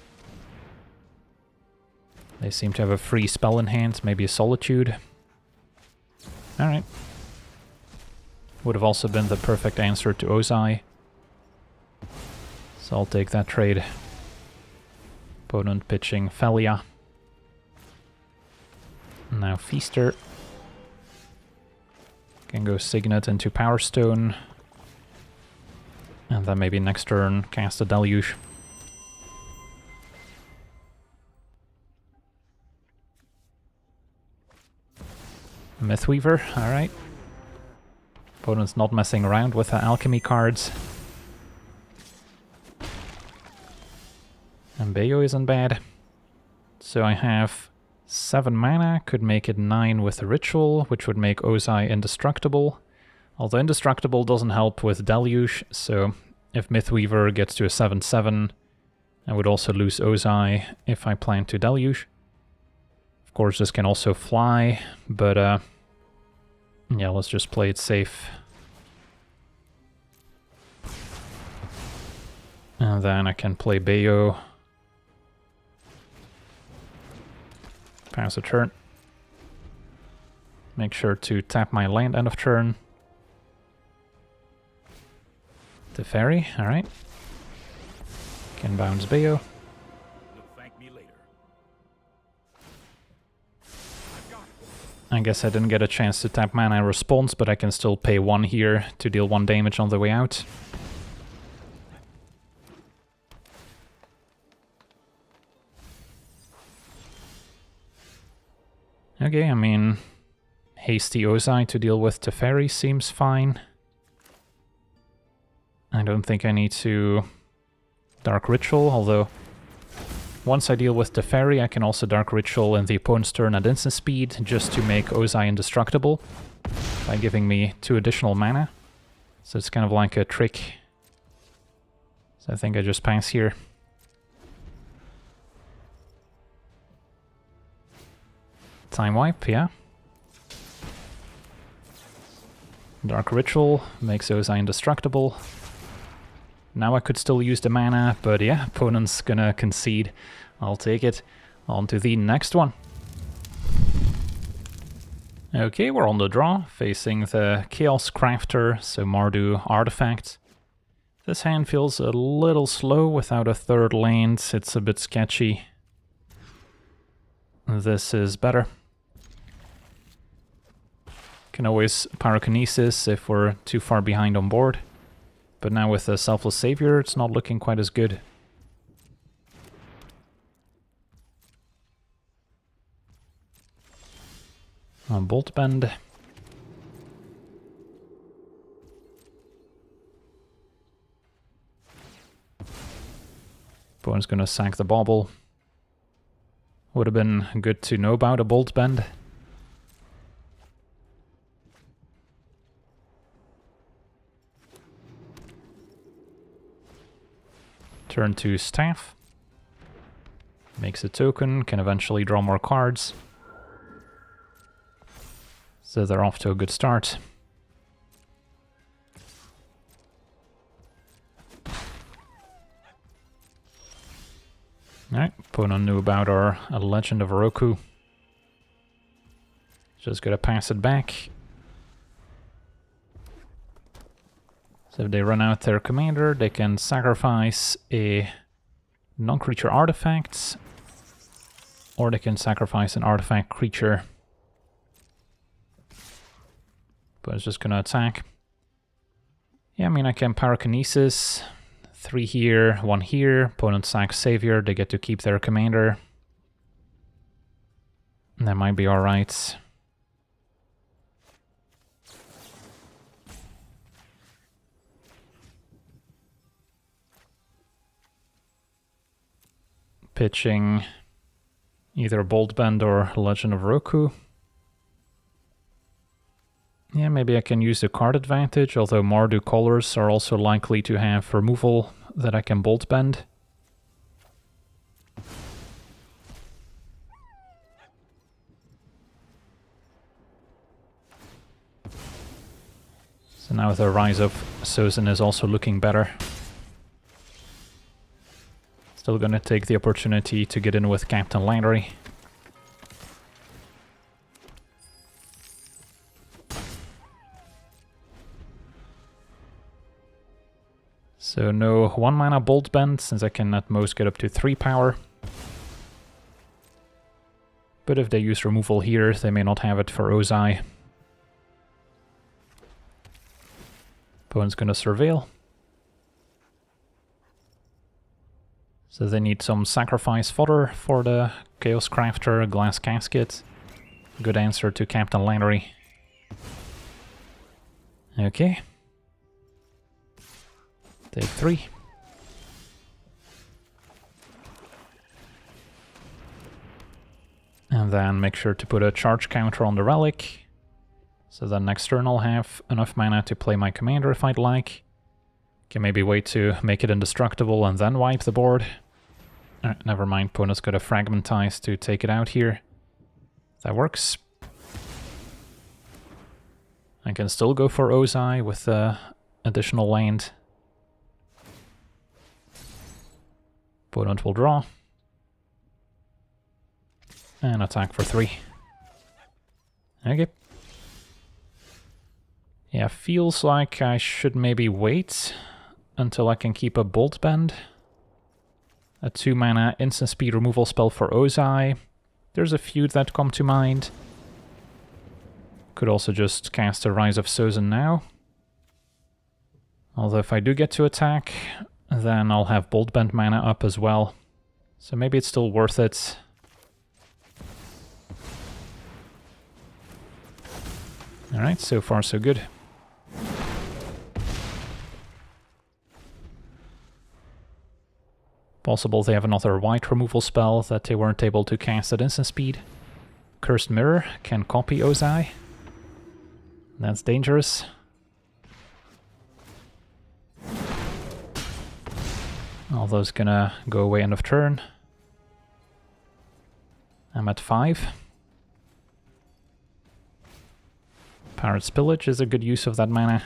They seem to have a free spell in hand, maybe a Solitude. Alright. Would have also been the perfect answer to Ozai. So I'll take that trade. Opponent pitching Felia. Now Feaster. Can go Signet into Power Stone. And then maybe next turn cast a Deluge. Mythweaver, alright. Opponent's not messing around with the alchemy cards. And Bayo isn't bad. So I have 7 mana, could make it 9 with the ritual, which would make Ozai indestructible. Although indestructible doesn't help with Deluge, so if Mythweaver gets to a 7/7, I would also lose Ozai if I plan to Deluge. Of course, this can also fly, but yeah, let's just play it safe. And then I can play Bayo. Pass a turn. Make sure to tap my land end of turn. The fairy, alright. Can bounce Bayo. I guess I didn't get a chance to tap mana in response, but I can still pay 1 here to deal 1 damage on the way out. Okay, I mean, hasty Ozai to deal with Teferi seems fine. I don't think I need to Dark Ritual, although once I deal with Teferi, I can also Dark Ritual in the opponent's turn at instant speed, just to make Ozai indestructible, by giving me 2 additional mana. So it's kind of like a trick. So I think I just pass here. Time wipe, yeah. Dark Ritual makes Ozai indestructible. Now I could still use the mana, but yeah, opponent's gonna concede. I'll take it. On to the next one. Okay, we're on the draw, facing the Chaos Crafter, so Mardu artifact. This hand feels a little slow without a 3rd land, it's a bit sketchy. This is better. Can always Pyrokinesis if we're too far behind on board. But now with the Selfless Savior, it's not looking quite as good. Bolt Bend. Opponent's gonna sack the Bauble. Would have been good to know about a Bolt Bend. Turn to Staff. Makes a token, can eventually draw more cards. So they're off to a good start. Alright, opponent knew about our Legend of Oroku. Just gotta pass it back. So if they run out their commander, they can sacrifice a non-creature artifact, or they can sacrifice an artifact creature. But it's just gonna attack. Yeah, I mean, I can Pyrokinesis. 3 here, 1 here. Opponent sacks Savior, they get to keep their commander. That might be alright. Pitching either Bolt Bend or Legend of Roku. Yeah, maybe I can use the card advantage, although Mardu colors are also likely to have removal that I can Bolt Bend. So now the Rise of Sozin is also looking better. Still gonna take the opportunity to get in with Captain Landry. So no 1 mana Bolt Bend, since I can at most get up to 3 power. But if they use removal here, they may not have it for Ozai. Opponent's gonna Surveil. So they need some sacrifice fodder for the Chaos Crafter, Glass Casket. Good answer to Captain Landry. Okay. Take 3. And then make sure to put a charge counter on the relic. So then next turn I'll have enough mana to play my commander if I'd like. Can maybe wait to make it indestructible and then wipe the board. Never mind, opponent's got a Fragmentize to take it out here. That works. I can still go for Ozai with additional land. Opponent will draw. And attack for 3. Okay. Yeah, feels like I should maybe wait until I can keep a Bolt Bend. A 2-mana instant speed removal spell for Ozai. There's a few that come to mind. Could also just cast a Rise of Sozin now. Although if I do get to attack, then I'll have Bolt Bend mana up as well. So maybe it's still worth it. Alright, so far so good. Possible they have another white removal spell that they weren't able to cast at instant speed. Cursed Mirror can copy Ozai. That's dangerous. All those gonna go away end of turn. I'm at 5. Parrot's Pillage is a good use of that mana.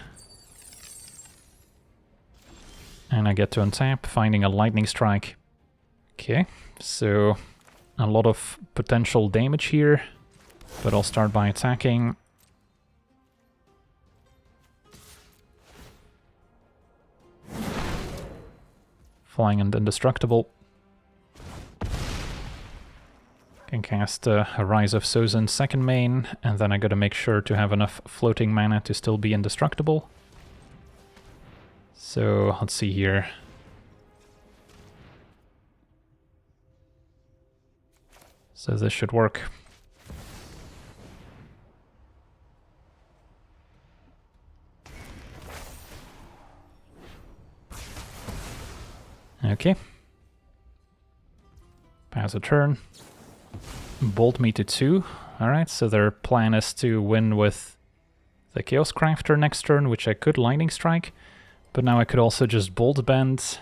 And I get to untap, finding a Lightning Strike. Okay, so a lot of potential damage here, but I'll start by attacking. Flying and indestructible. Can cast a Rise of Sozin second main, and then I gotta make sure to have enough floating mana to still be indestructible. So, let's see here. So this should work. Okay. Pass a turn. Bolt me to 2. Alright, so their plan is to win with the Chaos Crafter next turn, which I could Lightning Strike. But now I could also just Bolt Bend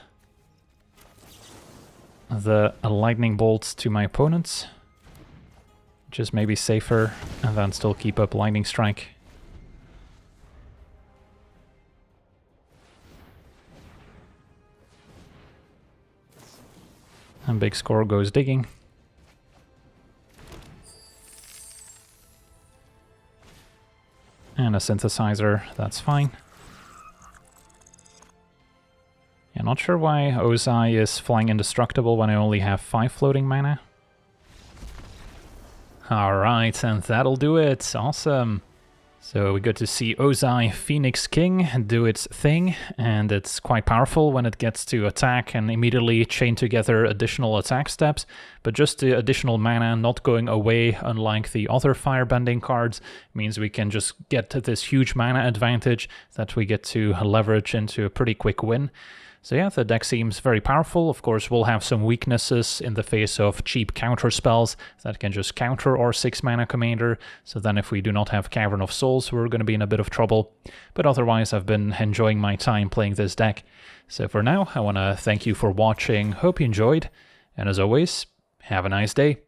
the Lightning Bolt to my opponents, which is maybe safer, and then still keep up Lightning Strike. And big score goes digging. And a Synthesizer, that's fine. Yeah, not sure why Ozai is flying indestructible when I only have 5 floating mana. Alright, and that'll do it. Awesome. So we got to see Ozai Phoenix King do its thing, and it's quite powerful when it gets to attack and immediately chain together additional attack steps, but just the additional mana not going away, unlike the other firebending cards, means we can just get this huge mana advantage that we get to leverage into a pretty quick win. So yeah, the deck seems very powerful. Of course, we'll have some weaknesses in the face of cheap counter spells that can just counter our 6-mana commander. So then if we do not have Cavern of Souls, we're going to be in a bit of trouble. But otherwise, I've been enjoying my time playing this deck. So for now, I want to thank you for watching. Hope you enjoyed. And as always, have a nice day.